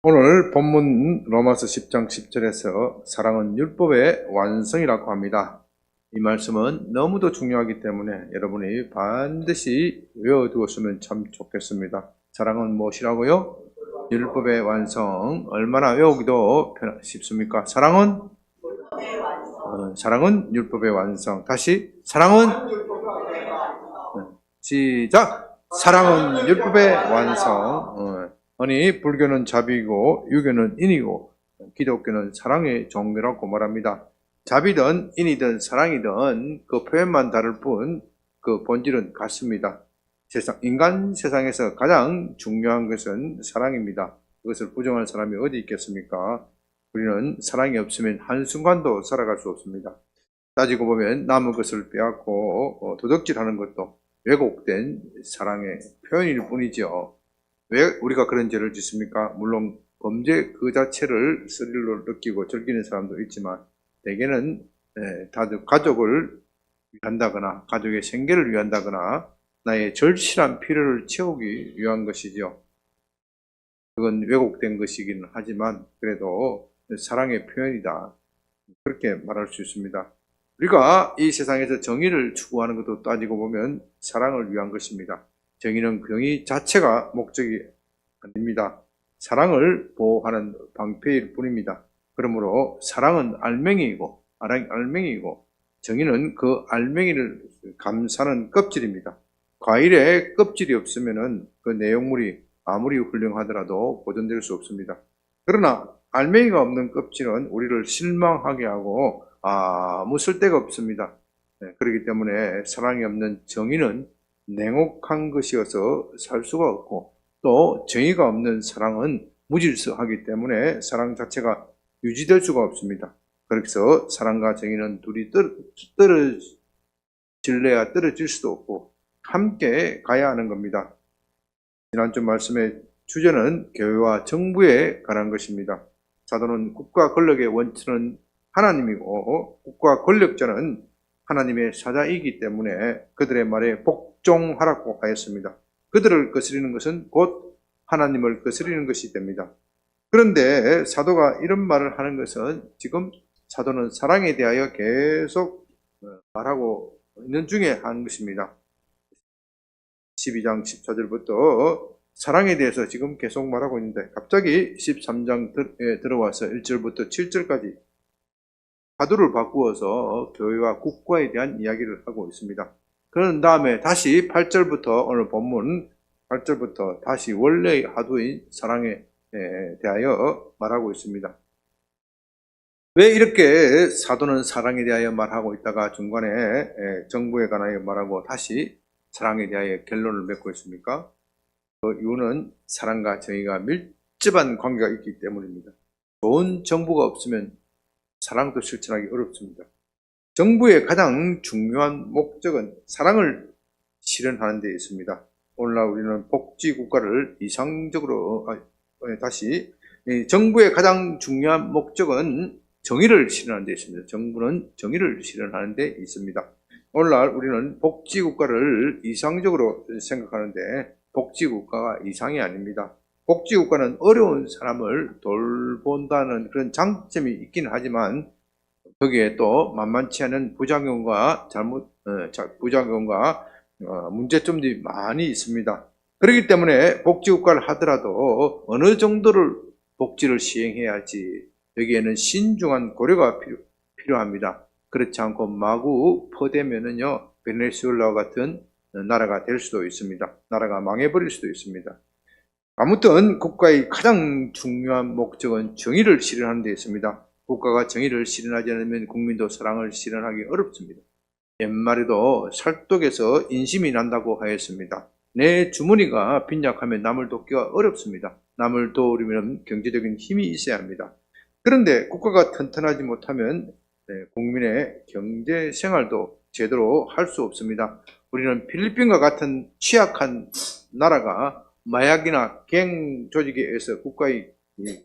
오늘 본문 로마서 10장 10절에서 사랑은 율법의 완성이라고 합니다. 이 말씀은 너무도 중요하기 때문에 여러분이 반드시 외워두었으면 참 좋겠습니다. 사랑은 무엇이라고요? 율법의 완성. 얼마나 외우기도 쉽습니까? 사랑은 율법의 완성. 다시 사랑은 시작. 사랑은 율법의 완성. 아니 불교는 자비이고 유교는 인이고 기독교는 사랑의 종교라고 말합니다. 자비든 인이든 사랑이든 그 표현만 다를 뿐 그 본질은 같습니다. 인간 세상에서 가장 중요한 것은 사랑입니다. 그것을 부정할 사람이 어디 있겠습니까? 우리는 사랑이 없으면 한순간도 살아갈 수 없습니다. 따지고 보면 남의 것을 빼앗고 도둑질하는 것도 왜곡된 사랑의 표현일 뿐이죠. 왜 우리가 그런 죄를 짓습니까? 물론 범죄 그 자체를 스릴로 느끼고 즐기는 사람도 있지만 대개는 다들 가족을 위한다거나 가족의 생계를 위한다거나 나의 절실한 필요를 채우기 위한 것이죠. 그건 왜곡된 것이기는 하지만 그래도 사랑의 표현이다. 그렇게 말할 수 있습니다. 우리가 이 세상에서 정의를 추구하는 것도 따지고 보면 사랑을 위한 것입니다. 정의는 정의 자체가 목적이 아닙니다. 사랑을 보호하는 방패일 뿐입니다. 그러므로 사랑은 알맹이이고 정의는 그 알맹이를 감싸는 껍질입니다. 과일에 껍질이 없으면 그 내용물이 아무리 훌륭하더라도 보존될 수 없습니다. 그러나 알맹이가 없는 껍질은 우리를 실망하게 하고 아무 쓸데가 없습니다. 그렇기 때문에 사랑이 없는 정의는 냉혹한 것이어서 살 수가 없고 또 정의가 없는 사랑은 무질서하기 때문에 사랑 자체가 유지될 수가 없습니다. 그래서 사랑과 정의는 둘이 떨어질래야 떨어질 수도 없고 함께 가야 하는 겁니다. 지난주 말씀의 주제는 교회와 정부에 관한 것입니다. 사도는 국가 권력의 원천은 하나님이고 국가 권력자는 하나님의 사자이기 때문에 그들의 말에 복종하라고 하였습니다. 그들을 거스리는 것은 곧 하나님을 거스리는 것이 됩니다. 그런데 사도가 이런 말을 하는 것은 지금 사도는 사랑에 대하여 계속 말하고 있는 중에 한 것입니다. 12장 14절부터 사랑에 대해서 지금 계속 말하고 있는데 갑자기 13장에 들어와서 1절부터 7절까지 화두를 바꾸어서 교회와 국가에 대한 이야기를 하고 있습니다. 그런 다음에 다시 8절부터 오늘 본문 8절부터 다시 원래의 화두인 사랑에 대하여 말하고 있습니다. 왜 이렇게 사도는 사랑에 대하여 말하고 있다가 중간에 정부에 관하여 말하고 다시 사랑에 대하여 결론을 맺고 있습니까? 그 이유는 사랑과 정의가 밀접한 관계가 있기 때문입니다. 좋은 정부가 없으면 사랑도 실천하기 어렵습니다. 정부의 가장 중요한 목적은 사랑을 실현하는 데 있습니다. 오늘날 우리는 복지국가를 이상적으로 정부의 가장 중요한 목적은 정의를 실현하는 데 있습니다. 정부는 정의를 실현하는 데 있습니다. 오늘날 우리는 복지국가를 이상적으로 생각하는데 복지국가가 이상이 아닙니다. 복지국가는 어려운 사람을 돌본다는 그런 장점이 있기는 하지만 거기에 또 만만치 않은 부작용과 문제점들이 많이 있습니다. 그렇기 때문에 복지국가를 하더라도 어느 정도를 복지를 시행해야지 여기에는 신중한 고려가 필요합니다. 그렇지 않고 마구 퍼대면은요 베네수엘라와 같은 나라가 될 수도 있습니다. 나라가 망해버릴 수도 있습니다. 아무튼 국가의 가장 중요한 목적은 정의를 실현하는 데 있습니다. 국가가 정의를 실현하지 않으면 국민도 사랑을 실현하기 어렵습니다. 옛말에도 살독에서 인심이 난다고 하였습니다. 내 주머니가 빈약하면 남을 돕기가 어렵습니다. 남을 도우려면 경제적인 힘이 있어야 합니다. 그런데 국가가 튼튼하지 못하면 국민의 경제 생활도 제대로 할 수 없습니다. 우리는 필리핀과 같은 취약한 나라가 마약이나 갱 조직에 의해서 국가의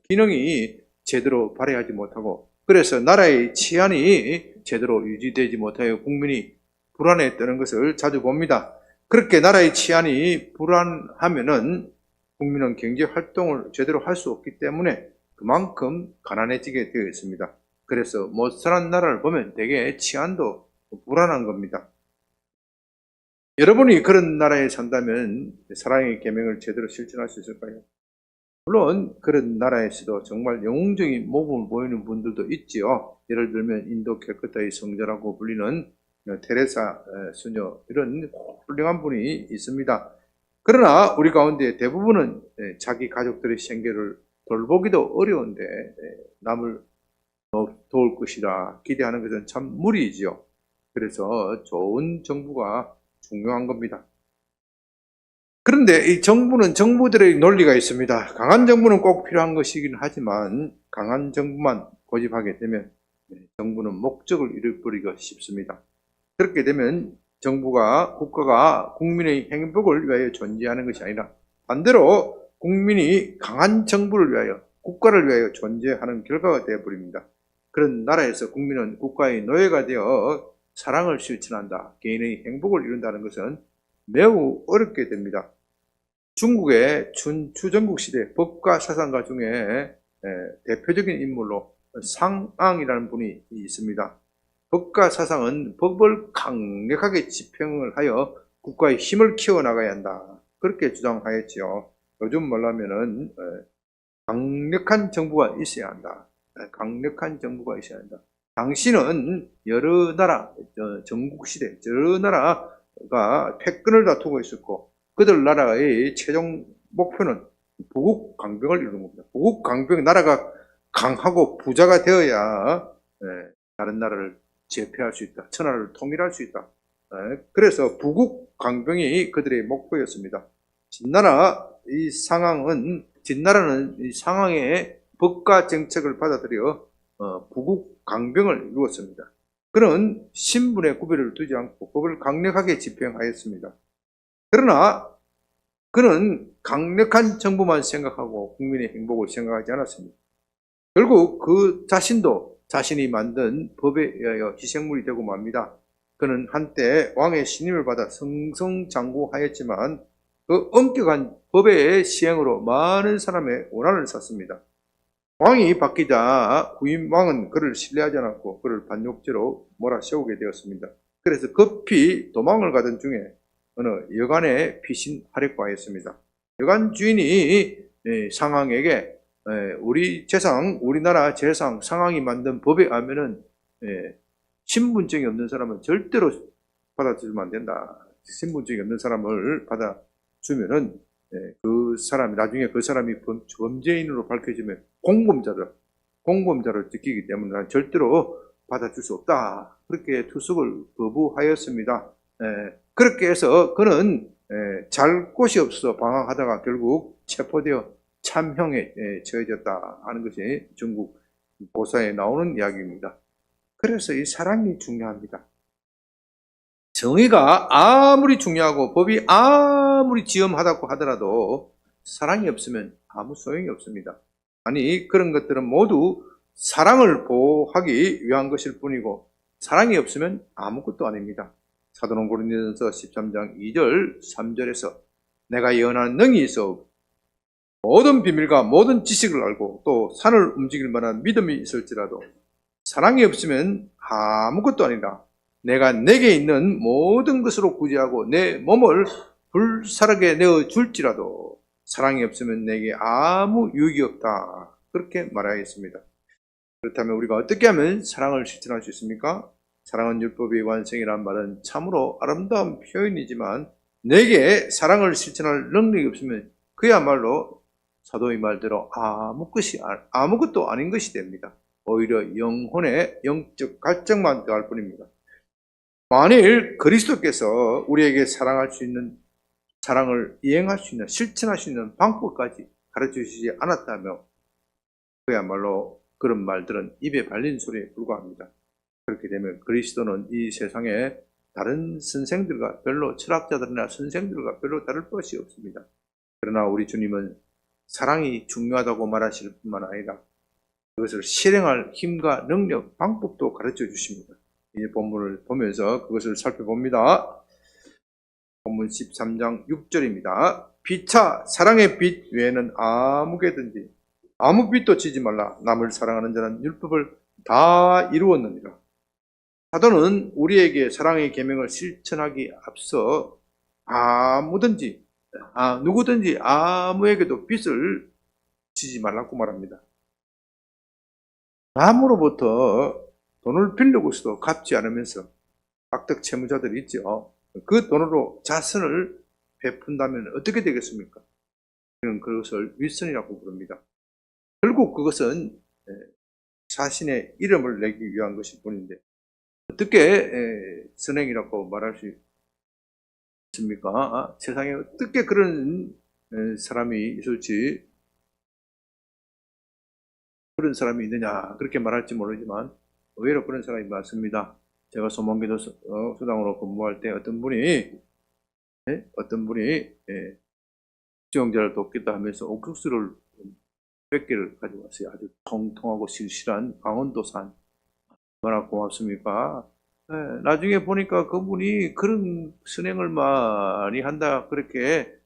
기능이 제대로 발휘하지 못하고 그래서 나라의 치안이 제대로 유지되지 못하여 국민이 불안에 떠는 것을 자주 봅니다. 그렇게 나라의 치안이 불안하면은 국민은 경제 활동을 제대로 할 수 없기 때문에 그만큼 가난해지게 되어 있습니다. 그래서 못 사는 나라를 보면 되게 치안도 불안한 겁니다. 여러분이 그런 나라에 산다면 사랑의 계명을 제대로 실천할 수 있을까요? 물론 그런 나라에서도 정말 영웅적인 모범을 보이는 분들도 있지요. 예를 들면 인도 캘커타의 성자라고 불리는 테레사 수녀, 이런 훌륭한 분이 있습니다. 그러나 우리 가운데 대부분은 자기 가족들의 생계를 돌보기도 어려운데 남을 도울 것이라 기대하는 것은 참 무리이지요. 그래서 좋은 정부가 중요한 겁니다. 그런데 이 정부는 정부들의 논리가 있습니다. 강한 정부는 꼭 필요한 것이긴 하지만 강한 정부만 고집하게 되면 정부는 목적을 잃어버리기가 쉽습니다. 그렇게 되면 국가가 국민의 행복을 위하여 존재하는 것이 아니라 반대로 국민이 강한 정부를 위하여, 국가를 위하여 존재하는 결과가 되어버립니다. 그런 나라에서 국민은 국가의 노예가 되어 사랑을 실천한다, 개인의 행복을 이룬다는 것은 매우 어렵게 됩니다. 중국의 춘추전국 시대 법가 사상가 중에 대표적인 인물로 상앙이라는 분이 있습니다. 법가 사상은 법을 강력하게 집행을 하여 국가의 힘을 키워나가야 한다, 그렇게 주장하였지요. 요즘 말하면은 강력한 정부가 있어야 한다. 강력한 정부가 있어야 한다. 당신은 여러 나라, 전국시대 여러 나라가 패권을 다투고 있었고 그들 나라의 최종 목표는 부국 강병을 이루는 겁니다. 부국 강병, 나라가 강하고 부자가 되어야 다른 나라를 제패할 수 있다, 천하를 통일할 수 있다. 그래서 부국 강병이 그들의 목표였습니다. 진나라는 이 상황의 법과 정책을 받아들여 부국 강병을 이루었습니다. 그는 신분의 구별을 두지 않고 법을 강력하게 집행하였습니다. 그러나 그는 강력한 정부만 생각하고 국민의 행복을 생각하지 않았습니다. 결국 그 자신도 자신이 만든 법에 의하여 희생물이 되고 맙니다. 그는 한때 왕의 신임을 받아 승승장구하였지만 그 엄격한 법의 시행으로 많은 사람의 원한을 샀습니다. 왕이 바뀌자 후임왕은 그를 신뢰하지 않았고 그를 반역죄로 몰아세우게 되었습니다. 그래서 급히 도망을 가던 중에 어느 여간에 피신하려고 하였습니다. 여간 주인이 상왕에게 우리나라 재상 상왕이 만든 법에 의하면은 신분증이 없는 사람은 절대로 받아주면 안 된다. 신분증이 없는 사람을 받아주면은 나중에 그 사람이 범죄인으로 밝혀지면 공범자로 찍히기 때문에 절대로 받아줄 수 없다, 그렇게 투숙을 거부하였습니다. 그렇게 해서 그는 잘 곳이 없어 방황하다가 결국 체포되어 참형에 처해졌다 하는 것이 중국 보사에 나오는 이야기입니다. 그래서 이 사랑이 중요합니다. 정의가 아무리 중요하고 법이 아무리 지엄하다고 하더라도 사랑이 없으면 아무 소용이 없습니다. 아니, 그런 것들은 모두 사랑을 보호하기 위한 것일 뿐이고 사랑이 없으면 아무것도 아닙니다. 사도는 고린도전서 13장 2절 3절에서 내가 예언하는 능히 있어 모든 비밀과 모든 지식을 알고 또 산을 움직일 만한 믿음이 있을지라도 사랑이 없으면 아무것도 아니라 내가 내게 있는 모든 것으로 구제하고 내 몸을 불사르게 내어줄지라도 사랑이 없으면 내게 아무 유익이 없다, 그렇게 말하였습니다. 그렇다면 우리가 어떻게 하면 사랑을 실천할 수 있습니까? 사랑은 율법의 완성이란 말은 참으로 아름다운 표현이지만 내게 사랑을 실천할 능력이 없으면 그야말로 사도의 말대로 아무것도 아닌 것이 됩니다. 오히려 영혼의 영적 갈증만 더할 뿐입니다. 만일 그리스도께서 우리에게 사랑을 이행할 수 있는, 실천할 수 있는 방법까지 가르쳐 주시지 않았다면 그야말로 그런 말들은 입에 발린 소리에 불과합니다. 그렇게 되면 그리스도는 이 세상에 다른 선생들과 철학자들이나 선생들과 별로 다를 것이 없습니다. 그러나 우리 주님은 사랑이 중요하다고 말하실 뿐만 아니라 그것을 실행할 힘과 능력, 방법도 가르쳐 주십니다. 이 본문을 보면서 그것을 살펴봅니다. 본문 13장 6절입니다. 피차 사랑의 빛 외에는 아무개든지 아무 빛도 지지 말라. 남을 사랑하는 자는 율법을 다 이루었느니라. 사도는 우리에게 사랑의 계명을 실천하기 앞서 누구든지 아무에게도 빚을 지지 말라고 말합니다. 남으로부터 돈을 빌려고서도 갚지 않으면서 악덕 채무자들이 있죠. 그 돈으로 자선을 베푼다면 어떻게 되겠습니까? 그는 그것을 윗선이라고 부릅니다. 결국 그것은 자신의 이름을 내기 위한 것일 뿐인데 어떻게 선행이라고 말할 수 있습니까? 세상에 어떻게 그런 사람이 있을지, 그런 사람이 있느냐 그렇게 말할지 모르지만 의외로 그런 사람이 많습니다. 제가 소망기도 수당으로 근무할 때 어떤 분이 수용자를 돕겠다 하면서 옥수수를 100개를 가져왔어요. 아주 통통하고 실실한 강원도산. 얼마나 고맙습니까? 나중에 보니까 그분이 그런 선행을 많이 한다 그렇게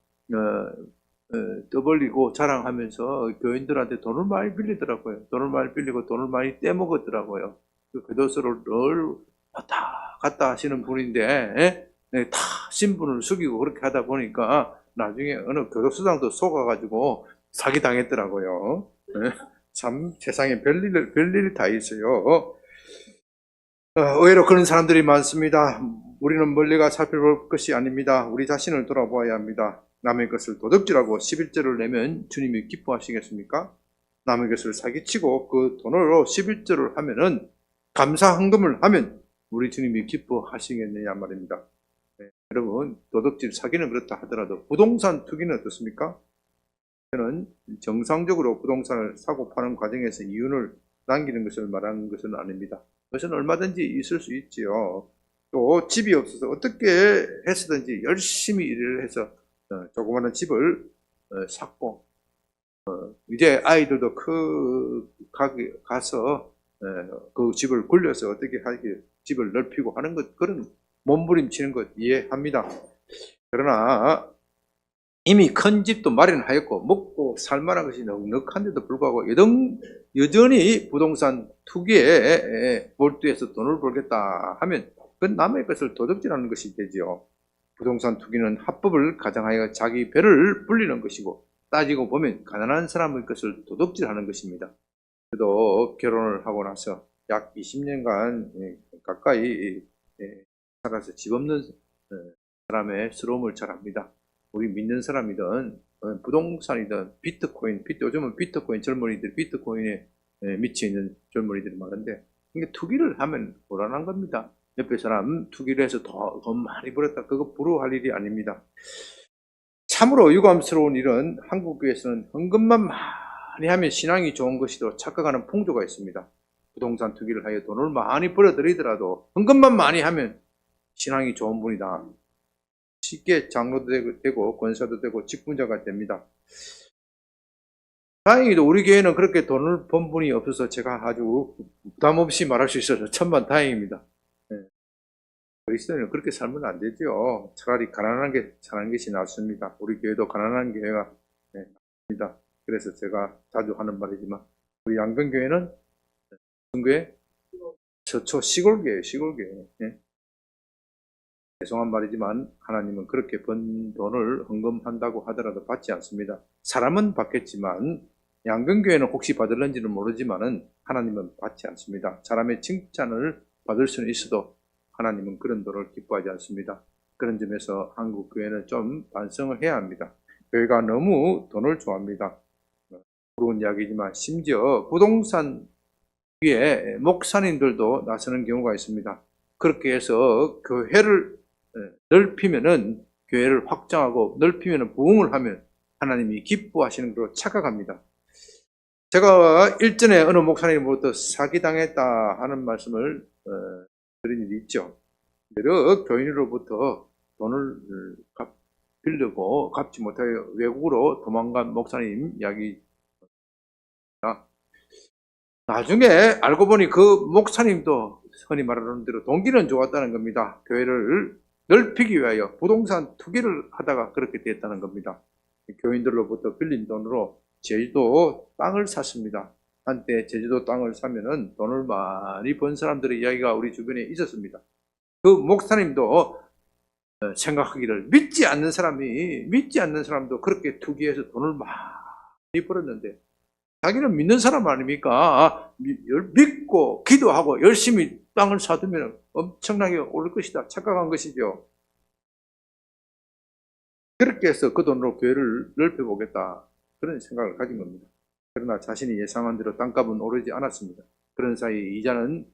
떠벌리고 자랑하면서 교인들한테 돈을 많이 빌리더라고요. 돈을 많이 빌리고 돈을 많이 떼먹었더라고요. 그 교도소를 늘 왔다 갔다 하시는 분인데 다 신분을 숙이고 그렇게 하다 보니까 나중에 어느 교도소장도 속아가지고 사기당했더라고요. 참 세상에 별일이 다 있어요. 의외로 그런 사람들이 많습니다. 우리는 멀리가 살펴볼 것이 아닙니다. 우리 자신을 돌아보아야 합니다. 남의 것을 도둑질하고 11조를 내면 주님이 기뻐하시겠습니까? 남의 것을 사기치고 그 돈으로 11조를 하면은 감사 헌금을 하면 우리 주님이 기뻐하시겠느냐 말입니다. 여러분, 도둑질 사기는 그렇다 하더라도 부동산 투기는 어떻습니까? 저는 정상적으로 부동산을 사고 파는 과정에서 이윤을 남기는 것을 말하는 것은 아닙니다. 그것은 얼마든지 있을 수 있지요. 또 집이 없어서 어떻게 해서든지 열심히 일을 해서 조그마한 집을 샀고 이제 아이들도 가서 그 집을 굴려서 어떻게 하게 집을 넓히고 하는 것, 그런 몸부림치는 것 이해합니다. 그러나 이미 큰 집도 마련하였고 먹고 살만한 것이 넉넉한데도 불구하고 여전히 부동산 투기에 몰두해서 돈을 벌겠다 하면 그건 남의 것을 도둑질하는 것이 되지요. 부동산 투기는 합법을 가장하여 자기 배를 불리는 것이고 따지고 보면 가난한 사람의 것을 도둑질하는 것입니다. 저도 결혼을 하고 나서 약 20년간 가까이 살아서 집 없는 사람의 스러움을 잘 압니다. 우리 믿는 사람이든 부동산이든 비트코인, 요즘은 비트코인 젊은이들 비트코인에 미쳐 있는 젊은이들이 많은데 이게 투기를 하면 곤란한 겁니다. 옆에 사람 투기를 해서 돈 많이 벌었다, 그거 부러워할 일이 아닙니다. 참으로 유감스러운 일은 한국교회에서는 헌금만 많이 하면 신앙이 좋은 것이라고 착각하는 풍조가 있습니다. 부동산 투기를 하여 돈을 많이 벌어들이더라도 헌금만 많이 하면 신앙이 좋은 분이다. 쉽게 장로도 되고 권사도 되고 직분자가 됩니다. 다행히도 우리 교회는 그렇게 돈을 번 분이 없어서 제가 아주 부담 없이 말할 수 있어서 천만다행입니다. 그리스도인은 그렇게 살면 안 되죠. 차라리 가난한 게 사는 것이 낫습니다. 우리 교회도 가난한 교회가 낫습니다. 그래서 제가 자주 하는 말이지만 우리 양변교회는 무슨 교회? 저초 시골교회예요. 시골교회. 죄송한 말이지만 하나님은 그렇게 번 돈을 헌금한다고 하더라도 받지 않습니다. 사람은 받겠지만 양변교회는 혹시 받을는지는 모르지만은 하나님은 받지 않습니다. 사람의 칭찬을 받을 수는 있어도 하나님은 그런 돈을 기뻐하지 않습니다. 그런 점에서 한국 교회는 좀 반성을 해야 합니다. 교회가 너무 돈을 좋아합니다. 부러운 이야기지만 심지어 부동산 위에 목사님들도 나서는 경우가 있습니다. 그렇게 해서 교회를 넓히면은, 교회를 확장하고 넓히면은, 부흥을 하면 하나님이 기뻐하시는 걸로 착각합니다. 제가 일전에 어느 목사님으로부터 사기당했다 하는 말씀을 드린 일이 있죠. 여러 교인으로부터 돈을 빌려고 갚지 못하여 외국으로 도망간 목사님 이야기. 나중에 알고 보니 그 목사님도 흔히 말하는 대로 동기는 좋았다는 겁니다. 교회를 넓히기 위하여 부동산 투기를 하다가 그렇게 됐다는 겁니다. 교인들로부터 빌린 돈으로 제주도 땅을 샀습니다. 한때 제주도 땅을 사면은 돈을 많이 번 사람들의 이야기가 우리 주변에 있었습니다. 그 목사님도 생각하기를 믿지 않는 사람도 그렇게 투기해서 돈을 많이 벌었는데 자기는 믿는 사람 아닙니까? 믿고 기도하고 열심히 땅을 사두면 엄청나게 오를 것이다 착각한 것이죠. 그렇게 해서 그 돈으로 교회를 넓혀보겠다 그런 생각을 가진 겁니다. 그러나 자신이 예상한 대로 땅값은 오르지 않았습니다. 그런 사이 이자는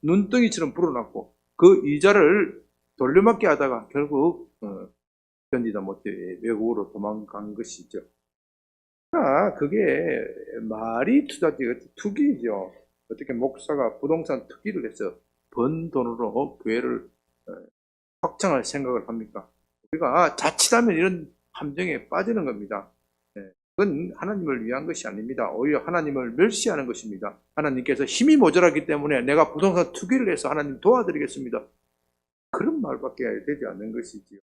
눈덩이처럼 불어났고 그 이자를 돌려막기 하다가 결국 견디다 못해 외국으로 도망간 것이죠. 그게 말이 투기이죠. 어떻게 목사가 부동산 투기를 해서 번 돈으로 교회를 확장할 생각을 합니까? 우리가 자칫하면 이런 함정에 빠지는 겁니다. 그건 하나님을 위한 것이 아닙니다. 오히려 하나님을 멸시하는 것입니다. 하나님께서 힘이 모자라기 때문에 내가 부동산 투기를 해서 하나님 도와드리겠습니다. 그런 말밖에 되지 않는 것이지요.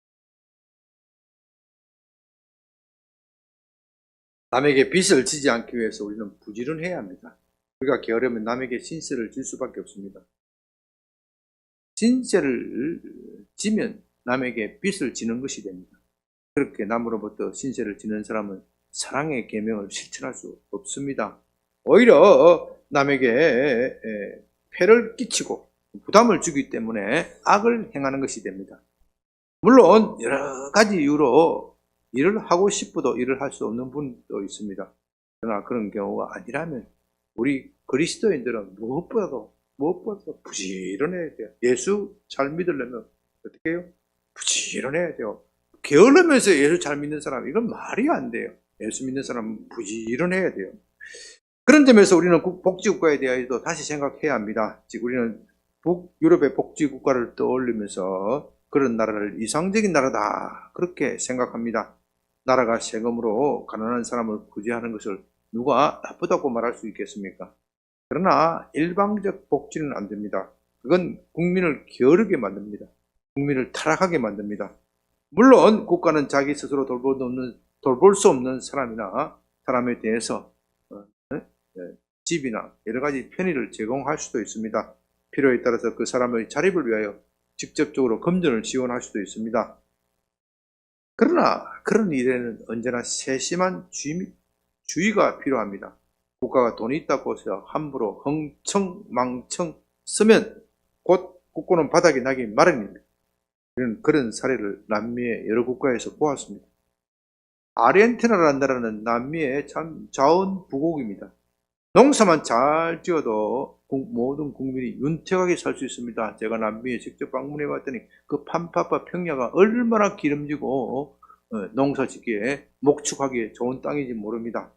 남에게 빚을 지지 않기 위해서 우리는 부지런해야 합니다. 우리가 게으르면 남에게 신세를 질 수밖에 없습니다. 신세를 지면 남에게 빚을 지는 것이 됩니다. 그렇게 남으로부터 신세를 지는 사람은 사랑의 계명을 실천할 수 없습니다. 오히려 남에게 폐를 끼치고 부담을 주기 때문에 악을 행하는 것이 됩니다. 물론 여러 가지 이유로 일을 하고 싶어도 일을 할 수 없는 분도 있습니다. 그러나 그런 경우가 아니라면 우리 그리스도인들은 무엇보다도 부지런해야 돼요. 예수 잘 믿으려면 어떻게 해요? 부지런해야 돼요. 게을르면서 예수 잘 믿는 사람, 이건 말이 안 돼요. 예수 믿는 사람은 부지런해야 돼요. 그런 점에서 우리는 복지국가에 대해서도 다시 생각해야 합니다. 즉 우리는 북유럽의 복지국가를 떠올리면서 그런 나라를 이상적인 나라다 그렇게 생각합니다. 나라가 세금으로 가난한 사람을 구제하는 것을 누가 나쁘다고 말할 수 있겠습니까? 그러나 일방적 복지는 안 됩니다. 그건 국민을 게으르게 만듭니다. 국민을 타락하게 만듭니다. 물론 국가는 자기 스스로 돌볼 수 없는 사람에 대해서 집이나 여러 가지 편의를 제공할 수도 있습니다. 필요에 따라서 그 사람의 자립을 위하여 직접적으로 금전을 지원할 수도 있습니다. 그러나 그런 일에는 언제나 세심한 주의가 필요합니다. 국가가 돈이 있다고 해서 함부로 흥청망청 쓰면 곧 국고는 바닥이 나기 마련입니다. 우리는 그런 사례를 남미의 여러 국가에서 보았습니다. 아르헨티나라는 나라는 남미의 참 자원부국입니다. 농사만 잘 지어도 모든 국민이 윤택하게 살 수 있습니다. 제가 남미에 직접 방문해 봤더니 그 판파파 평야가 얼마나 기름지고 농사 짓기에 목축하기에 좋은 땅인지 모릅니다.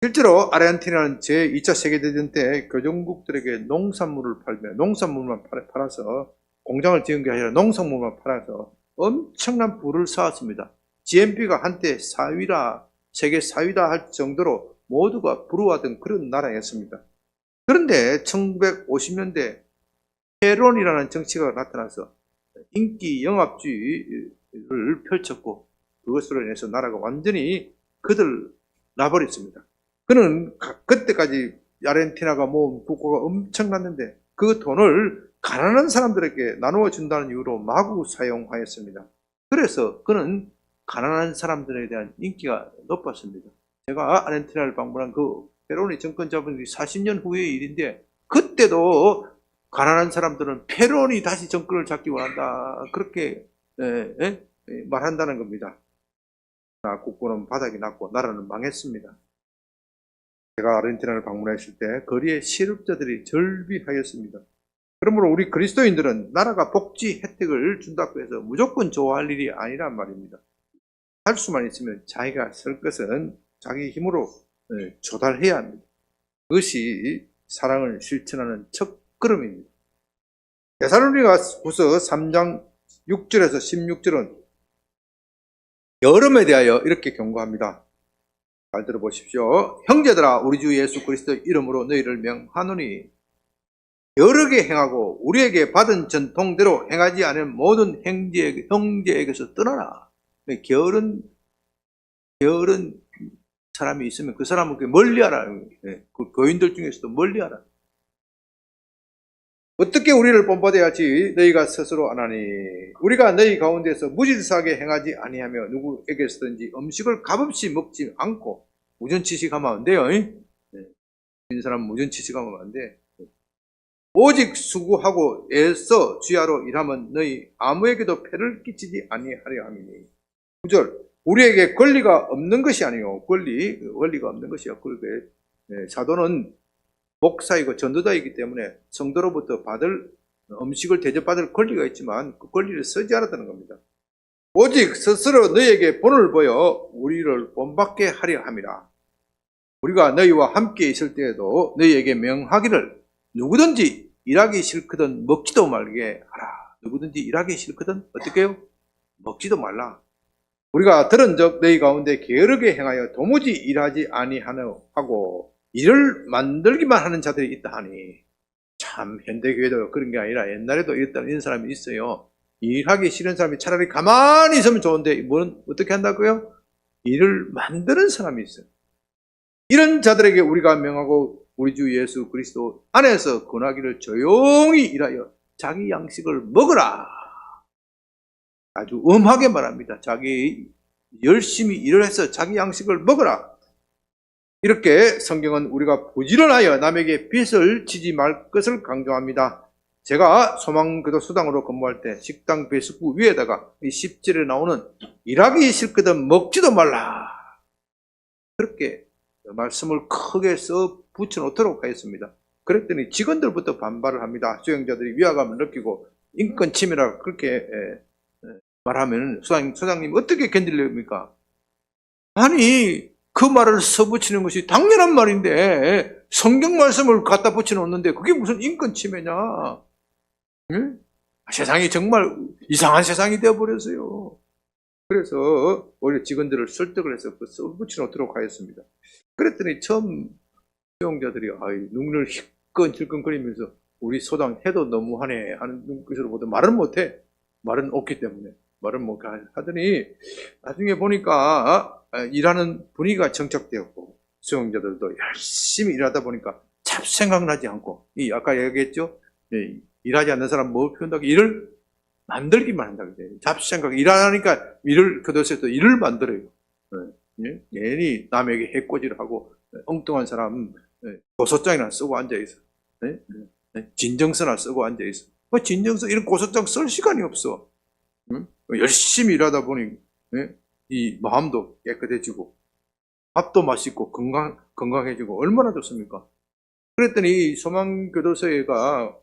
실제로 아르헨티나는 제2차 세계대전 때 교정국들에게 농산물만 팔아서 공장을 지은 게 아니라 농산물만 팔아서 엄청난 부를 쌓았습니다. GNP가 한때 세계 4위다 할 정도로 모두가 부러워하던 그런 나라였습니다. 그런데 1950년대 페론이라는 정치가 나타나서 인기 영합주의를 펼쳤고 그것으로 인해서 나라가 완전히 거들나버렸습니다. 그는 그때까지 아르헨티나가 모은 국고가 엄청났는데 그 돈을 가난한 사람들에게 나누어 준다는 이유로 마구 사용하였습니다. 그래서 그는 가난한 사람들에 대한 인기가 높았습니다. 제가 아르헨티나를 방문한 그 페론이 정권 잡은 40년 후의 일인데 그때도 가난한 사람들은 페론이 다시 정권을 잡기 원한다 그렇게 말한다는 겁니다. 국고는 바닥이 났고 나라는 망했습니다. 제가 아르헨티나를 방문했을 때 거리에 실업자들이 절비하였습니다. 그러므로 우리 그리스도인들은 나라가 복지 혜택을 준다고 해서 무조건 좋아할 일이 아니란 말입니다. 할 수만 있으면 자기가 쓸 것은 자기 힘으로 조달해야 합니다. 그것이 사랑을 실천하는 첫걸음입니다. 데살로니가후서 3장 6절에서 16절은 여름에 대하여 이렇게 경고합니다. 잘 들어보십시오. 형제들아 우리 주 예수 그리스도 이름으로 너희를 명하노니 여르게 행하고 우리에게 받은 전통대로 행하지 않은 모든 형제에게서 떠나라. 게으른 게으른 사람이 있으면 그 사람은 멀리하라. 그 교인들 중에서도 멀리하라. 어떻게 우리를 본받아야지 너희가 스스로 아나니 우리가 너희 가운데서 무질서하게 행하지 아니하며 누구에게서든지 음식을 값없이 먹지 않고 무전치식하면 안 돼요. 이 사람 무전치식하면 안 돼. 오직 수고하고 애써 주야로 일하면 너희 아무에게도 폐를 끼치지 아니하려 함이니. 9절 우리에게 권리가 없는 것이 아니요 권리가 없는 것이요. 그렇게 사도는 목사이고 전도자이기 때문에 성도로부터 받을 음식을 대접받을 권리가 있지만 그 권리를 쓰지 않았다는 겁니다. 오직 스스로 너희에게 본을 보여 우리를 본받게 하려 함이라. 우리가 너희와 함께 있을 때에도 너희에게 명하기를 누구든지 일하기 싫거든 먹지도 말게 하라. 누구든지 일하기 싫거든 어떻게 해요? 먹지도 말라. 우리가 들은 적 너희 가운데 게으르게 행하여 도무지 일하지 아니하고 일을 만들기만 하는 자들이 있다 하니. 참 현대교회도 그런 게 아니라 옛날에도 이런 사람이 있어요. 일하기 싫은 사람이 차라리 가만히 있으면 좋은데 어떻게 한다고요? 일을 만드는 사람이 있어요. 이런 자들에게 우리가 명하고 우리 주 예수 그리스도 안에서 권하기를 조용히 일하여 자기 양식을 먹으라. 아주 엄하게 말합니다. 자기 열심히 일을 해서 자기 양식을 먹으라. 이렇게 성경은 우리가 부지런하여 남에게 빚을 지지 말 것을 강조합니다. 제가 소망교도 수당으로 근무할 때 식당 배식구 위에다가 이 10절에 나오는 일하기 싫거든 먹지도 말라. 그렇게 말씀을 크게 써 붙여놓도록 하였습니다. 그랬더니 직원들부터 반발을 합니다. 수용자들이 위화감을 느끼고 인권 침해라 그렇게 말하면 소장님 어떻게 견딜랍니까? 아니 그 말을 써붙이는 것이 당연한 말인데 성경 말씀을 갖다 붙여놓는데 그게 무슨 인권 침해냐? 응? 세상이 정말 이상한 세상이 되어버렸어요. 그래서 오히려 직원들을 설득을 해서 써붙여놓도록 하였습니다. 그랬더니 처음 수용자들이 눈을 힐끔힐끔거리면서 우리 소당 해도 너무하네 하는 눈빛으로 보다 말은 못해. 말은 없기 때문에 말은 못 하더니 나중에 보니까 일하는 분위기가 정착되었고 수용자들도 열심히 일하다 보니까 잡생각나지 않고 아까 얘기했죠. 일하지 않는 사람 뭘 피운다고 일을 만들기만 한다고 해요. 잡생각 일하니까 일을 그것에서 일을 만들어요. 괜히 남에게 해코지를 하고 엉뚱한 사람 고소장이나 쓰고 앉아있어. 진정서나 쓰고 앉아있어. 진정서 이런 고소장 쓸 시간이 없어. 열심히 일하다 보니 이 마음도 깨끗해지고 밥도 맛있고 건강해지고 얼마나 좋습니까? 그랬더니 소망교도소가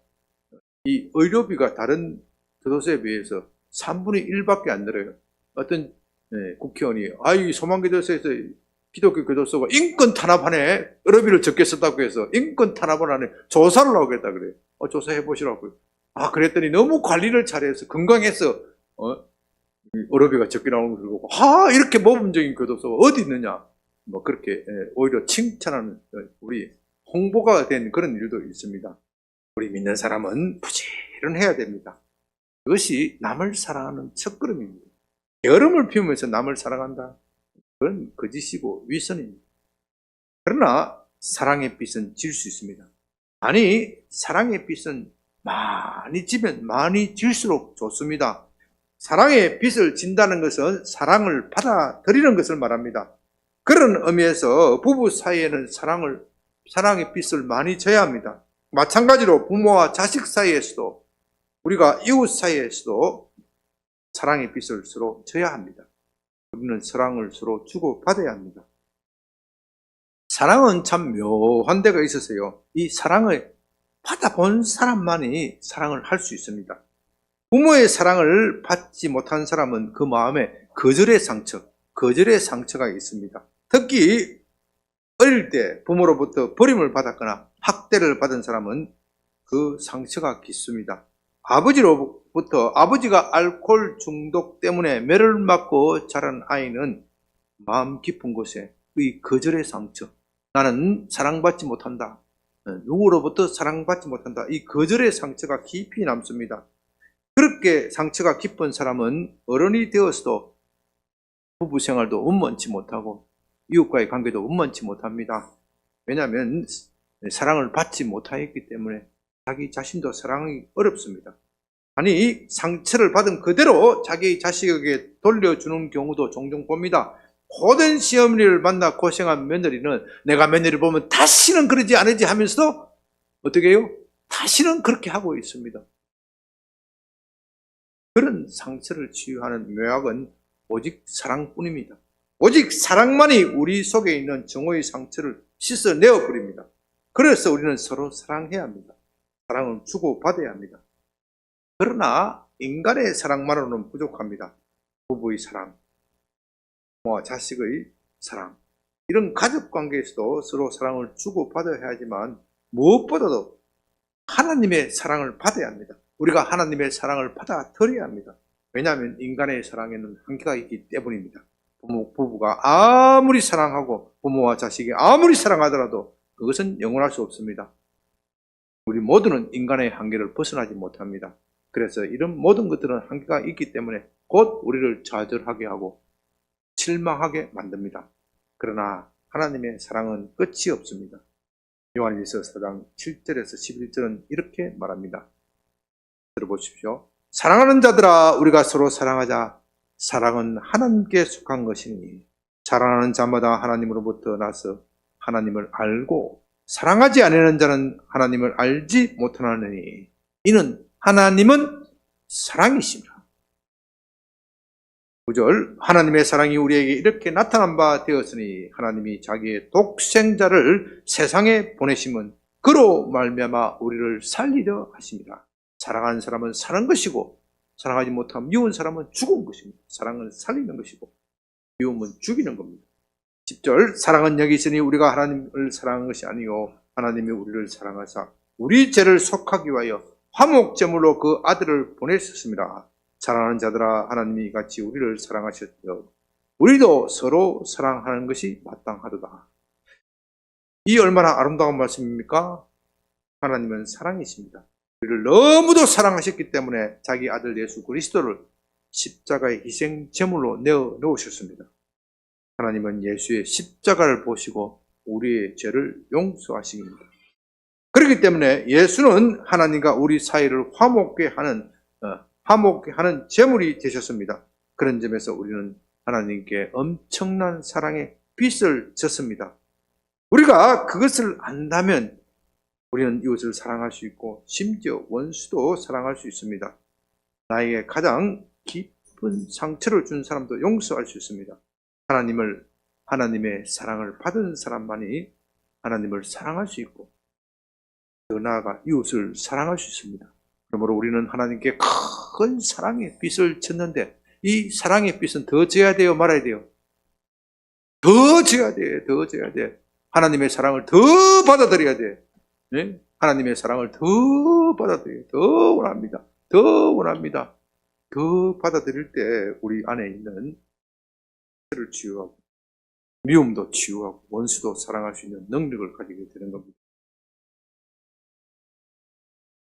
이 의료비가 다른 교도소에 비해서 3분의 1밖에 안 들어요. 어떤 국회의원이 소망교도소에서 기독교 교도소가 인권 탄압하네. 의료비를 적게 썼다고 해서 인권 탄압을 하네. 조사를 하겠다 그래요. 조사해 보시라고요. 그랬더니 너무 관리를 잘해서 건강해서 의료비가 적게 나오는 걸 보고 이렇게 모범적인 교도소가 어디 있느냐. 그렇게 오히려 칭찬하는 우리 홍보가 된 그런 일도 있습니다. 우리 믿는 사람은 부지런해야 됩니다. 그것이 남을 사랑하는 첫걸음입니다. 게으름을 피우면서 남을 사랑한다. 그건 거짓이고 위선입니다. 그러나 사랑의 빛은 질 수 있습니다. 아니 사랑의 빛은 많이 지면 많이 질수록 좋습니다. 사랑의 빛을 진다는 것은 사랑을 받아들이는 것을 말합니다. 그런 의미에서 부부 사이에는 사랑의 빛을 많이 져야 합니다. 마찬가지로 부모와 자식 사이에서도 우리가 이웃 사이에서도 사랑의 빛을 서로 져야 합니다. 우리는 사랑을 서로 주고받아야 합니다. 사랑은 참 묘한 데가 있어서요. 이 사랑을 받아본 사람만이 사랑을 할 수 있습니다. 부모의 사랑을 받지 못한 사람은 그 마음에 거절의 상처가 있습니다. 특히 어릴 때 부모로부터 버림을 받았거나 학대를 받은 사람은 그 상처가 깊습니다. 아버지가 알코올 중독 때문에 매를 맞고 자란 아이는 마음 깊은 곳에 이 거절의 상처, 나는 사랑받지 못한다, 누구로부터 사랑받지 못한다, 이 거절의 상처가 깊이 남습니다. 그렇게 상처가 깊은 사람은 어른이 되어서도 부부 생활도 원만치 못하고 이웃과의 관계도 원만치 못합니다. 왜냐하면 사랑을 받지 못하였기 때문에 자기 자신도 사랑하기 어렵습니다. 아니, 상처를 받은 그대로 자기 자식에게 돌려주는 경우도 종종 봅니다. 고된 시어머니를 만나 고생한 며느리는 내가 며느리를 보면 다시는 그러지 않으지 하면서도 어떻게 해요? 다시는 그렇게 하고 있습니다. 그런 상처를 치유하는 묘약은 오직 사랑뿐입니다. 오직 사랑만이 우리 속에 있는 정오의 상처를 씻어내어 버립니다. 그래서 우리는 서로 사랑해야 합니다. 사랑은 주고받아야 합니다. 그러나 인간의 사랑만으로는 부족합니다. 부부의 사랑, 부모와 자식의 사랑, 이런 가족 관계에서도 서로 사랑을 주고받아야 하지만 무엇보다도 하나님의 사랑을 받아야 합니다. 우리가 하나님의 사랑을 받아들여야 합니다. 왜냐하면 인간의 사랑에는 한계가 있기 때문입니다. 부부가 아무리 사랑하고 부모와 자식이 아무리 사랑하더라도 그것은 영원할 수 없습니다. 우리 모두는 인간의 한계를 벗어나지 못합니다. 그래서 이런 모든 것들은 한계가 있기 때문에 곧 우리를 좌절하게 하고 실망하게 만듭니다. 그러나 하나님의 사랑은 끝이 없습니다. 요한일서 4장 7절에서 11절은 이렇게 말합니다. 들어보십시오. 사랑하는 자들아, 우리가 서로 사랑하자. 사랑은 하나님께 속한 것이니 사랑하는 자마다 하나님으로부터 나서 하나님을 알고 사랑하지 않는 자는 하나님을 알지 못하느니 이는 하나님은 사랑이십니다. 9절, 하나님의 사랑이 우리에게 이렇게 나타난 바 되었으니 하나님이 자기의 독생자를 세상에 보내심은 그로 말미암아 우리를 살리려 하십니다. 사랑하는 사람은 사는 것이고 사랑하지 못하면 미운 사람은 죽은 것입니다. 사랑은 살리는 것이고 미움은 죽이는 겁니다. 10절, 사랑은 여기 있으니 우리가 하나님을 사랑한 것이 아니요 하나님이 우리를 사랑하사 우리 죄를 속하기 위하여 화목제물로 그 아들을 보내셨습니다. 사랑하는 자들아, 하나님이 같이 우리를 사랑하셨듯 우리도 서로 사랑하는 것이 마땅하도다. 이 얼마나 아름다운 말씀입니까? 하나님은 사랑이십니다. 우리를 너무도 사랑하셨기 때문에 자기 아들 예수 그리스도를 십자가의 희생 제물로 내어 놓으셨습니다. 하나님은 예수의 십자가를 보시고 우리의 죄를 용서하십니다. 그렇기 때문에 예수는 하나님과 우리 사이를 화목게 하는 제물이 되셨습니다. 그런 점에서 우리는 하나님께 엄청난 사랑의 빚을 졌습니다. 우리가 그것을 안다면 우리는 이웃을 사랑할 수 있고 심지어 원수도 사랑할 수 있습니다. 나에게 가장 깊은 상처를 준 사람도 용서할 수 있습니다. 하나님의 사랑을 받은 사람만이 하나님을 사랑할 수 있고 더 나아가 이웃을 사랑할 수 있습니다. 그러므로 우리는 하나님께 큰 사랑의 빚을 졌는데 이 사랑의 빚은 더 져야 돼요, 말아야 돼요? 더 져야 돼, 더 져야 돼. 하나님의 사랑을 더 받아들여야 돼. 네? 하나님의 사랑을 더 받아들여야 돼. 더 원합니다. 더 원합니다. 더 받아들일 때 우리 안에 있는 죄를 치유하고 미움도 치유하고 원수도 사랑할 수 있는 능력을 가지게 되는 겁니다.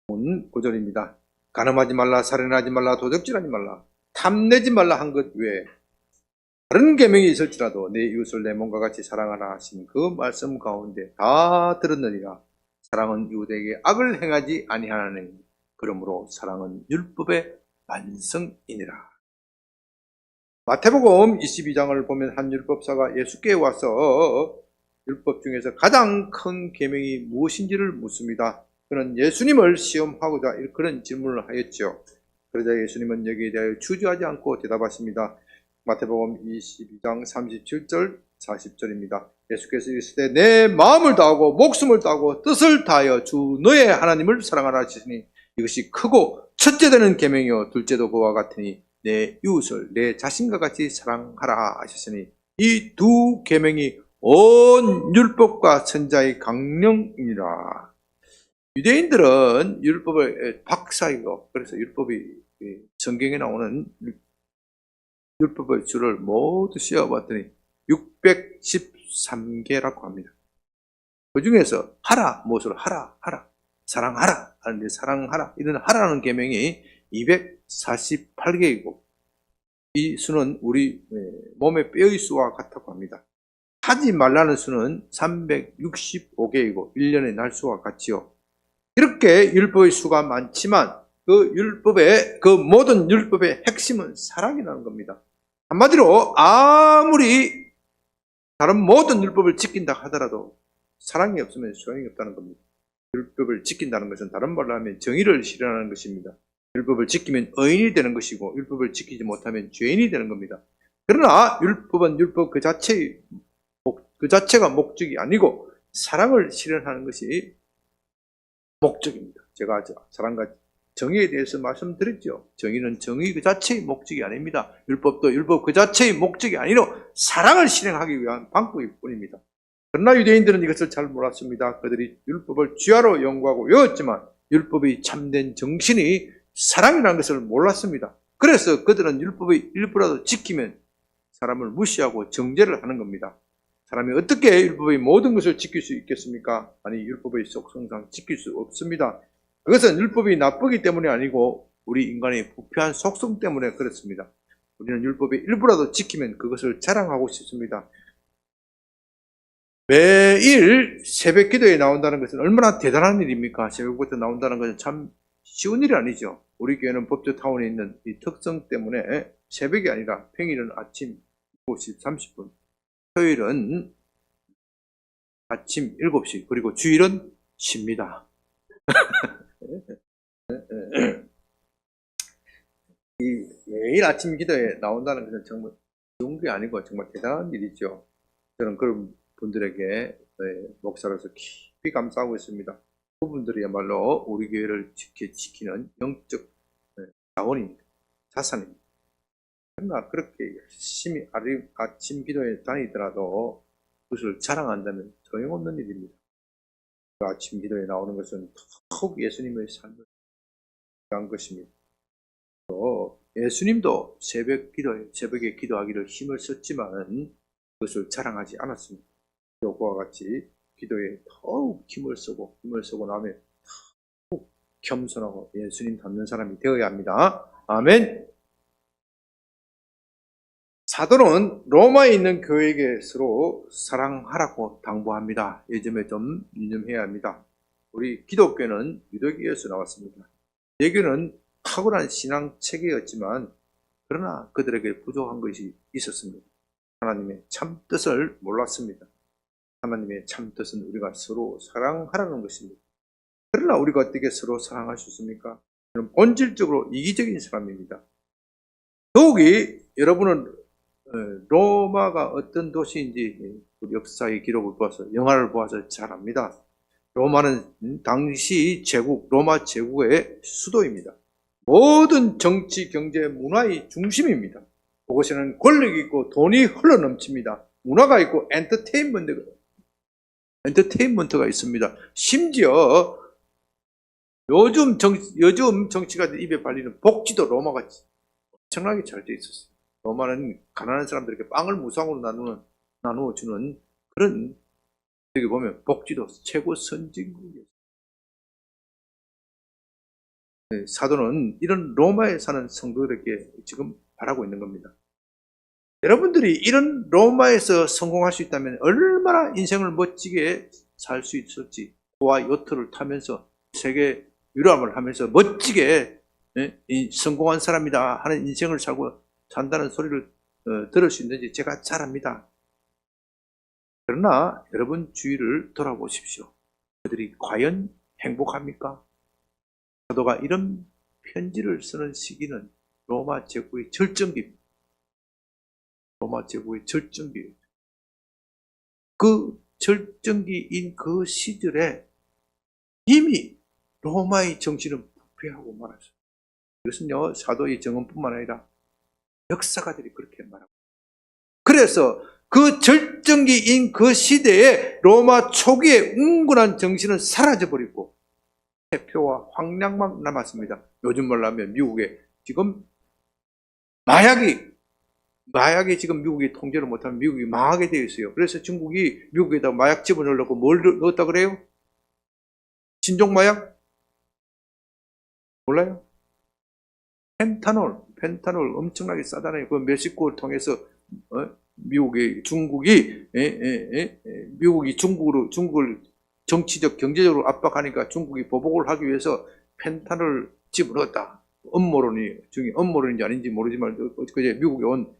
9절입니다. 간음하지 말라, 살인하지 말라, 도적질하지 말라, 탐내지 말라 한 것 외에 다른 계명이 있을지라도 내 이웃을 내 몸과 같이 사랑하라 하신 그 말씀 가운데 다 들었느니라. 사랑은 이웃에게 악을 행하지 아니하나니 그러므로 사랑은 율법의 완성이니라. 마태복음 22장을 보면 한 율법사가 예수께 와서 율법 중에서 가장 큰 계명이 무엇인지를 묻습니다. 그는 예수님을 시험하고자 그런 질문을 하였죠. 그러자 예수님은 여기에 대하여 주저하지 않고 대답하십니다. 마태복음 22장 37절 40절입니다. 예수께서 이르시되 내 마음을 다하고 목숨을 다하고 뜻을 다하여 주 너의 하나님을 사랑하라 하시니 이것이 크고 첫째 되는 계명이요 둘째도 그와 같으니 내 이웃을 내 자신과 같이 사랑하라 하셨으니 이 두 계명이 온 율법과 선자의 강령이니라. 유대인들은 율법의 박사이고 그래서 율법이 성경에 나오는 율법의 줄을 모두 씌워봤더니 613개라고 합니다. 그 중에서 하라, 무엇을 하라, 사랑하라 하는데 사랑하라 이런 하라는 계명이 248개이고 이 수는 우리 몸의 뼈의 수와 같다고 합니다. 하지 말라는 수는 365개이고 1년의 날수와 같지요. 이렇게 율법의 수가 많지만 그 모든 율법의 핵심은 사랑이라는 겁니다. 한마디로 아무리 다른 모든 율법을 지킨다 하더라도 사랑이 없으면 소용이 없다는 겁니다. 율법을 지킨다는 것은 다른 말로 하면 정의를 실현하는 것입니다. 율법을 지키면 의인이 되는 것이고 율법을 지키지 못하면 죄인이 되는 겁니다. 그러나 율법은 율법 그 자체가 목적이 아니고 사랑을 실현하는 것이 목적입니다. 제가 사랑과 정의에 대해서 말씀드렸죠. 정의는 정의 그 자체의 목적이 아닙니다. 율법도 율법 그 자체의 목적이 아니로 사랑을 실행하기 위한 방법일 뿐입니다. 그러나 유대인들은 이것을 잘 몰랐습니다. 그들이 율법을 쥐하로 연구하고 외웠지만 율법의 참된 정신이 사랑이라는 것을 몰랐습니다. 그래서 그들은 율법의 일부라도 지키면 사람을 무시하고 정죄를 하는 겁니다. 사람이 어떻게 율법의 모든 것을 지킬 수 있겠습니까? 아니, 율법의 속성상 지킬 수 없습니다. 그것은 율법이 나쁘기 때문이 아니고 우리 인간의 부패한 속성 때문에 그렇습니다. 우리는 율법의 일부라도 지키면 그것을 자랑하고 싶습니다. 매일 새벽 기도에 나온다는 것은 얼마나 대단한 일입니까? 새벽부터 나온다는 것은 참 쉬운 일이 아니죠. 우리 교회는 법조타운에 있는 이 특성 때문에 새벽이 아니라 평일은 아침 7시 30분, 토요일은 아침 7시, 그리고 주일은 쉽니다. 이 매일 아침 기도에 나온다는 것은 정말 쉬운 게 아니고 정말 대단한 일이죠. 저는 그런 분들에게 목사로서 깊이 감사하고 있습니다. 그분들이야말로 우리 교회를 지키는 영적 자원입니다. 자산입니다. 그러나 그렇게 열심히 아침 기도에 다니더라도 그것을 자랑한다면 소용없는 일입니다. 아침 기도에 나오는 것은 더욱 예수님의 삶을 위한 것입니다. 또 예수님도 새벽에 기도하기를 힘을 썼지만 그것을 자랑하지 않았습니다. 그와 같이 기도에 더욱 힘을 쓰고 나면 더욱 겸손하고 예수님 닮는 사람이 되어야 합니다. 아멘. 사도는 로마에 있는 교회에게 서로 사랑하라고 당부합니다. 이 점에 좀 유념해야 합니다. 우리 기독교는 유대교에서 나왔습니다. 예교는 탁월한 신앙 체계였지만 그러나 그들에게 부족한 것이 있었습니다. 하나님의 참 뜻을 몰랐습니다. 하나님의 참 뜻은 우리가 서로 사랑하라는 것입니다. 그러나 우리가 어떻게 서로 사랑할 수 있습니까? 저는 본질적으로 이기적인 사람입니다. 더욱이 여러분은 로마가 어떤 도시인지 역사의 기록을 보아서 영화를 보아서 잘 압니다. 로마는 당시 로마 제국의 수도입니다. 모든 정치, 경제, 문화의 중심입니다. 그곳에는 권력이 있고 돈이 흘러넘칩니다. 문화가 있고 엔터테인먼트가 있습니다. 심지어 요즘 정치가들 입에 발리는 복지도 로마가 엄청나게 잘 돼 있었어요. 로마는 가난한 사람들에게 빵을 무상으로 나누어 주는 그런, 여기 보면 복지도 최고 선진국이에요. 사도는 이런 로마에 사는 성도들에게 지금 바라고 있는 겁니다. 여러분들이 이런 로마에서 성공할 수 있다면 얼마나 인생을 멋지게 살 수 있을지, 고와 요트를 타면서 세계 유람을 하면서 멋지게 성공한 사람이다 하는 인생을 산다는 소리를 들을 수 있는지 제가 잘 압니다. 그러나 여러분 주위를 돌아보십시오. 그들이 과연 행복합니까? 사도가 이런 편지를 쓰는 시기는 로마 제국의 절정기입니다. 로마 제국의 절정기예요. 그 절정기인 그 시절에 이미 로마의 정신은 부패하고 말았어요. 이것은요, 사도의 정언뿐만 아니라 역사가들이 그렇게 말합니다. 그래서 그 절정기인 그 시대에 로마 초기의 운군한 정신은 사라져버리고 대표와 황량만 남았습니다. 요즘 말로 하면 미국에 지금 마약이 지금 미국이 통제를 못하면 미국이 망하게 되어 있어요. 그래서 중국이 미국에다 마약 집어넣으려고 뭘 넣었다 그래요? 신종 마약? 몰라요? 펜타놀 엄청나게 싸잖아요. 그 멕시코를 통해서 미국이 중국을 정치적 경제적으로 압박하니까 중국이 보복을 하기 위해서 펜타놀을 집어넣었다. 음모론인지 아닌지 모르지만 그제 미국에 온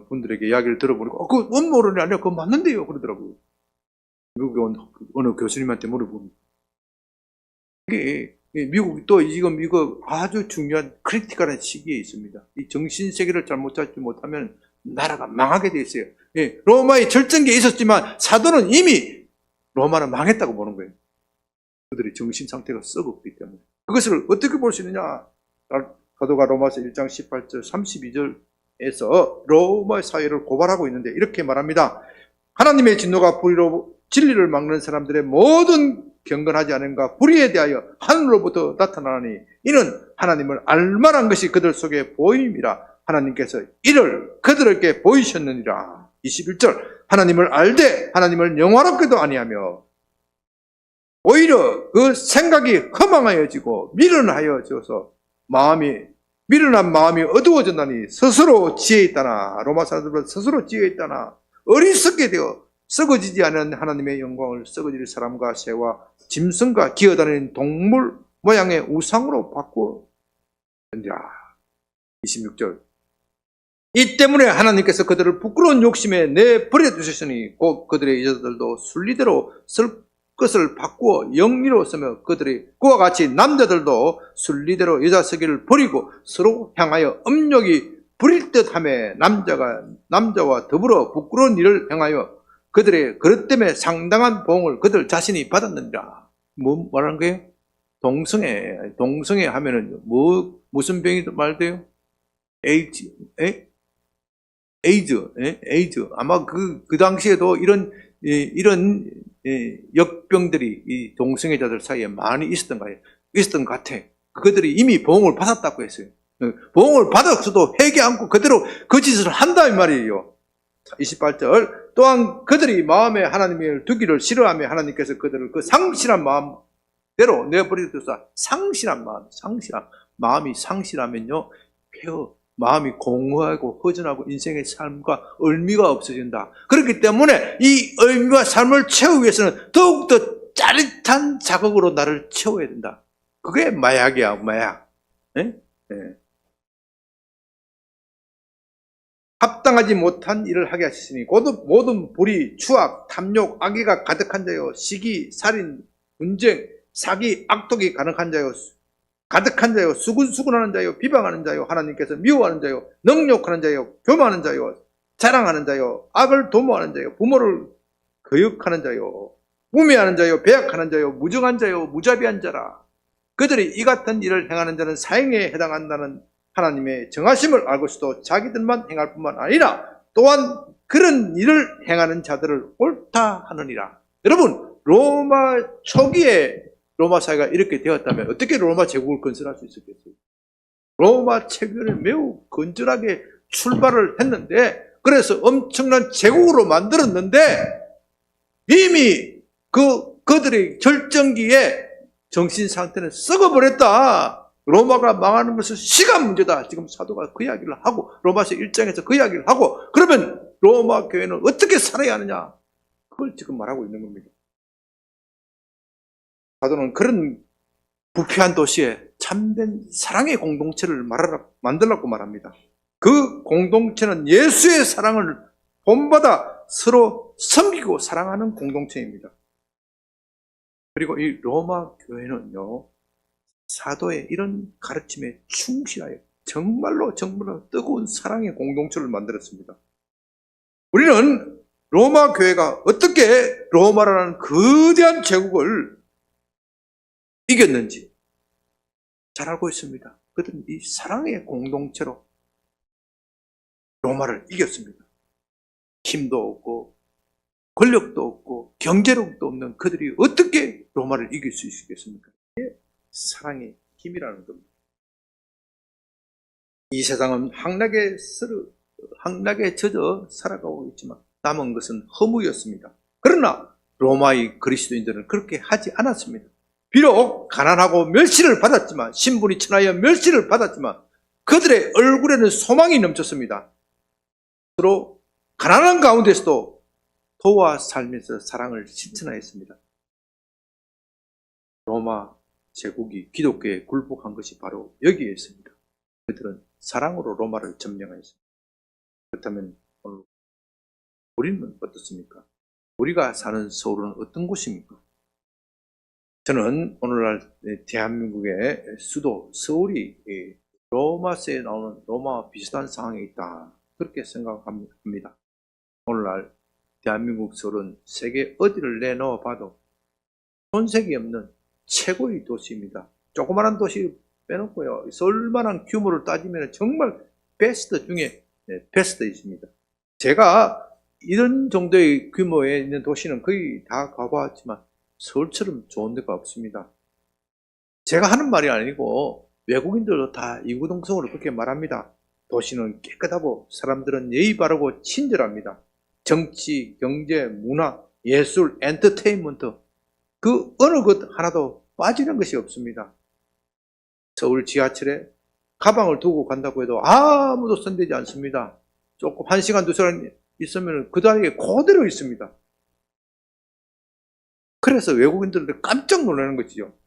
분들에게 이야기를 들어보니까 그 음모론이 아니라 그거 맞는데요 그러더라고요. 미국에 온 어느 교수님한테 물어보니까 이게 미국이 또 지금 이거 아주 중요한 크리티컬한 시기에 있습니다. 이 정신세계를 잘못 잡지 못하면 나라가 망하게 돼 있어요. 로마의 절정기에 있었지만 사도는 이미 로마는 망했다고 보는 거예요. 그들의 정신 상태가 썩었기 때문에. 그것을 어떻게 볼 수 있느냐? 사도가 로마서 1장 18절 32절에서 로마 사회를 고발하고 있는데 이렇게 말합니다. 하나님의 진노가 불의로 진리를 막는 사람들의 모든 경건하지 않은가 불의에 대하여 하늘로부터 나타나니 이는 하나님을 알만한 것이 그들 속에 보임이라. 하나님께서 이를 그들에게 보이셨느니라. 21절 하나님을 알되 하나님을 영화롭게도 아니하며 오히려 그 생각이 허망하여지고 미련하여져서 미련한 마음이 어두워졌나니 스스로 지혜 있다나. 로마 사람들은 스스로 지혜 있다나 어리석게 되어 썩어지지 않은 하나님의 영광을 썩어질 사람과 새와 짐승과 기어다니는 동물 모양의 우상으로 바꾸었느니라. 26절 이 때문에 하나님께서 그들을 부끄러운 욕심에 내버려 두셨으니 곧 그들의 여자들도 순리대로 쓸 것을 바꾸어 영리로 쓰며 그들이 그와 같이 남자들도 순리대로 여자 서기를 버리고 서로 향하여 음욕이 부릴 듯하며 남자와 더불어 부끄러운 일을 행하여 그들의 그릇 때문에 상당한 보응을 그들 자신이 받았느니라. 뭐 말하는 거예요? 동성애 하면은 무슨 병이 말돼요? 에이즈. 아마 그 당시에도 이런 역병들이 이 동성애자들 사이에 많이 있었던 것 같아. 그들이 이미 보응을 받았다고 했어요. 보응을 받았어도 회개 않고 그대로 그 짓을 한다 이 말이에요. 28절 또한 그들이 마음에 하나님을 두기를 싫어하며 하나님께서 그들을 그 상실한 마음대로 내버려 두사. 상실한 마음이 상실하면요 마음이 공허하고 허전하고 인생의 삶과 의미가 없어진다. 그렇기 때문에 이 의미와 삶을 채우기 위해서는 더욱더 짜릿한 자극으로 나를 채워야 된다. 그게 마약이야, 마약. 합당하지 못한 일을 하게 하시니 모든 불의, 추악, 탐욕, 악의가 가득한 자요, 시기, 살인, 분쟁, 사기, 악독이 가득한 자요, 수군수군하는 자요, 비방하는 자요, 하나님께서 미워하는 자요, 능욕하는 자요, 교만하는 자요, 자랑하는 자요, 악을 도모하는 자요, 부모를 거역하는 자요, 우매하는 자요, 배약하는 자요, 무정한 자요, 무자비한 자라. 그들이 이 같은 일을 행하는 자는 사형에 해당한다는 하나님의 정하심을 알고서도 자기들만 행할 뿐만 아니라 또한 그런 일을 행하는 자들을 옳다 하느니라. 여러분, 로마 초기에 로마 사회가 이렇게 되었다면 어떻게 로마 제국을 건설할 수 있었겠어요? 로마 체계를 매우 건전하게 출발을 했는데, 그래서 엄청난 제국으로 만들었는데 이미 그들의 절정기에 정신 상태는 썩어버렸다. 로마가 망하는 것은 시간 문제다. 지금 사도가 그 이야기를 하고 로마서 1장에서 그 이야기를 하고, 그러면 로마 교회는 어떻게 살아야 하느냐? 그걸 지금 말하고 있는 겁니다. 사도는 그런 부패한 도시에 참된 사랑의 공동체를 만들라고 말합니다. 그 공동체는 예수의 사랑을 본받아 서로 섬기고 사랑하는 공동체입니다. 그리고 이 로마 교회는요, 사도의 이런 가르침에 충실하여 정말로 뜨거운 사랑의 공동체를 만들었습니다. 우리는 로마 교회가 어떻게 로마라는 거대한 제국을 이겼는지 잘 알고 있습니다. 그들은 이 사랑의 공동체로 로마를 이겼습니다. 힘도 없고 권력도 없고 경제력도 없는 그들이 어떻게 로마를 이길 수 있겠습니까? 이게 사랑의 힘이라는 겁니다. 이 세상은 향락에 젖어 살아가고 있지만 남은 것은 허무였습니다. 그러나 로마의 그리스도인들은 그렇게 하지 않았습니다. 비록 가난하고 멸시를 받았지만, 신분이 천하여 멸시를 받았지만 그들의 얼굴에는 소망이 넘쳤습니다. 서로 가난한 가운데서도 도와 살면서 사랑을 실천하였습니다. 로마 제국이 기독교에 굴복한 것이 바로 여기에 있습니다. 그들은 사랑으로 로마를 점령하였습니다. 그렇다면 오늘 우리는 어떻습니까? 우리가 사는 서울은 어떤 곳입니까? 저는 오늘날 대한민국의 수도 서울이 로마서에 나오는 로마와 비슷한 상황에 있다, 그렇게 생각합니다. 오늘날 대한민국 서울은 세계 어디를 내놓아 봐도 손색이 없는 최고의 도시입니다. 조그마한 도시 빼놓고요, 서울만한 규모를 따지면 정말 베스트 중에 베스트입니다. 제가 이런 정도의 규모에 있는 도시는 거의 다 가봤지만 서울처럼 좋은 데가 없습니다. 제가 하는 말이 아니고 외국인들도 다 이구동성으로 그렇게 말합니다. 도시는 깨끗하고 사람들은 예의 바르고 친절합니다. 정치, 경제, 문화, 예술, 엔터테인먼트, 그 어느 것 하나도 빠지는 것이 없습니다. 서울 지하철에 가방을 두고 간다고 해도 아무도 손대지 않습니다. 조금 1시간, 2시간 있으면 그 자리에 그대로 있습니다. 그래서 외국인들도 깜짝 놀라는 것이죠.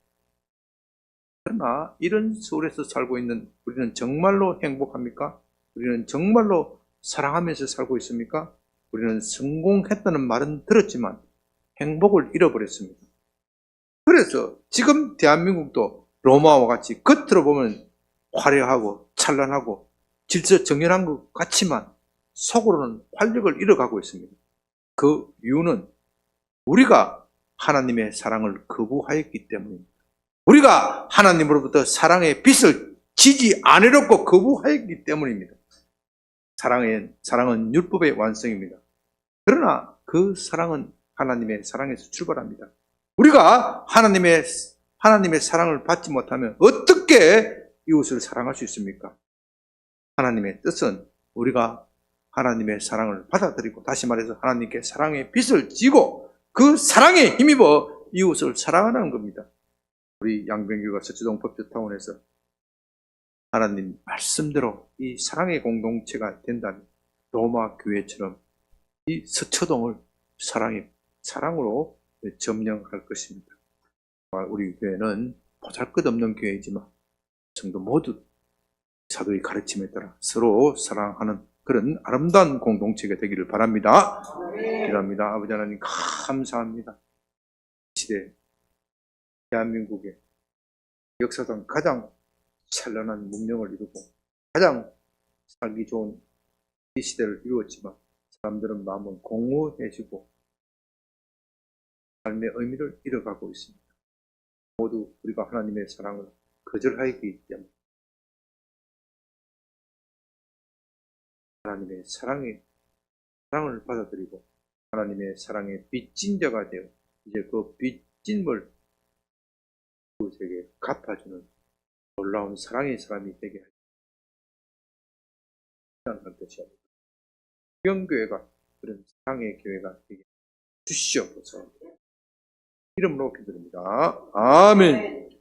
그러나 이런 서울에서 살고 있는 우리는 정말로 행복합니까? 우리는 정말로 사랑하면서 살고 있습니까? 우리는 성공했다는 말은 들었지만 행복을 잃어버렸습니다. 그래서 지금 대한민국도 로마와 같이 겉으로 보면 화려하고 찬란하고 질서정연한 것 같지만 속으로는 활력을 잃어가고 있습니다. 그 이유는 우리가 하나님의 사랑을 거부하였기 때문입니다. 우리가 하나님으로부터 사랑의 빛을 지지 않으려고 거부하였기 때문입니다. 사랑은 율법의 완성입니다. 그러나 그 사랑은 하나님의 사랑에서 출발합니다. 우리가 하나님의 사랑을 받지 못하면 어떻게 이웃을 사랑할 수 있습니까? 하나님의 뜻은 우리가 하나님의 사랑을 받아들이고, 다시 말해서 하나님께 사랑의 빛을 지고 그 사랑에 힘입어 이웃을 사랑하는 겁니다. 우리 양병교가 서초동 법조타운에서 하나님 말씀대로 이 사랑의 공동체가 된다면 로마 교회처럼 이 서초동을 사랑으로 점령할 것입니다. 우리 교회는 보잘것없는 교회이지만 성도 모두 사도의 가르침에 따라 서로 사랑하는 그런 아름다운 공동체가 되기를 바랍니다. 기도합니다. 아버지 하나님 감사합니다. 이 시대 대한민국의 역사상 가장 찬란한 문명을 이루고 가장 살기 좋은 이 시대를 이루었지만 사람들은 마음은 공허해지고 삶의 의미를 잃어가고 있습니다. 모두 우리가 하나님의 사랑을 거절하였기 때문에 하나님의 사랑을 받아들이고 하나님의 사랑의 빚진 자가 되어 이제 그 빚짐을 그에게 갚아주는 놀라운 사랑의 사람이 되게 하는 것이옵니다. 영교회가 그런 사랑의 교회가 되게 주시옵소서. 이름으로 기도드립니다. 아멘.